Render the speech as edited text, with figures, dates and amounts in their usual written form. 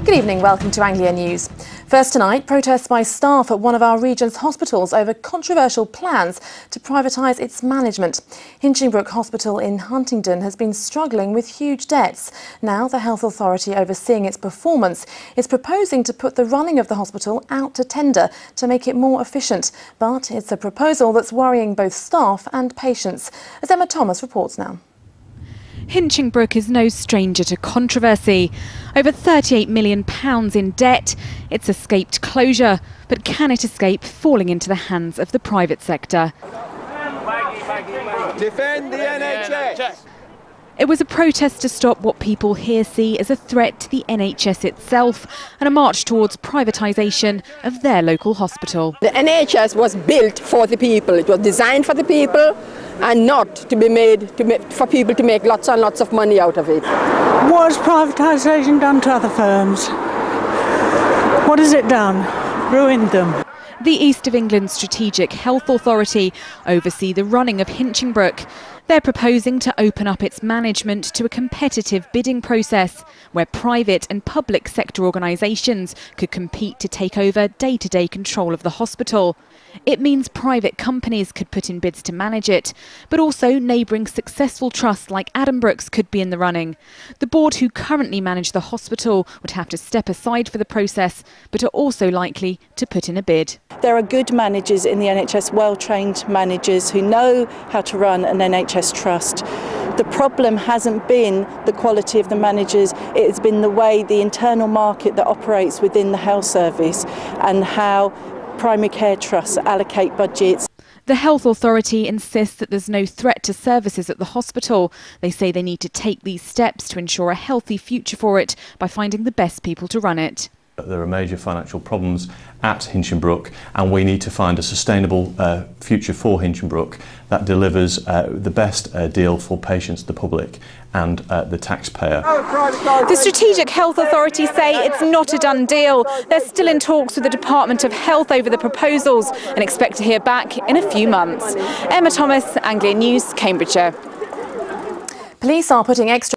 Good evening, welcome to Anglia News. First tonight, protests by staff at one of our region's hospitals over controversial plans to privatise its management. Hinchingbrook Hospital in Huntingdon has been struggling with huge debts. Now the health authority overseeing its performance is proposing to put the running of the hospital out to tender to make it more efficient. But it's a proposal that's worrying both staff and patients. As Emma Thomas reports now. Hinchingbrook is no stranger to controversy. Over £38 million in debt. It's escaped closure, but can it escape falling into the hands of the private sector? Defend the NHS! It was a protest to stop what people here see as a threat to the NHS itself and a march towards privatisation of their local hospital. The NHS was built for the people. It was designed for the people and not to be made for people to make lots and lots of money out of it. What has privatisation done to other firms? What has it done? Ruined them. The East of England Strategic Health Authority oversee the running of Hinchingbrook. They're proposing to open up its management to a competitive bidding process where private and public sector organisations could compete to take over day-to-day control of the hospital. It means private companies could put in bids to manage it, but also neighbouring successful trusts like Addenbrooke's could be in the running. The board who currently manage the hospital would have to step aside for the process, but are also likely to put in a bid. There are good managers in the NHS, well-trained managers who know how to run an NHS trust. The problem hasn't been the quality of the managers, it has been the way the internal market that operates within the health service and how primary care trusts allocate budgets. The health authority insists that there's no threat to services at the hospital. They say they need to take these steps to ensure a healthy future for it by finding the best people to run it. There are major financial problems at Hinchingbrook and we need to find a sustainable future for Hinchingbrook that delivers the best deal for patients, the public and the taxpayer. The Strategic Health Authority say it's not a done deal. They're still in talks with the Department of Health over the proposals and expect to hear back in a few months. Emma Thomas, Anglia News, Cambridgeshire. Police are putting extra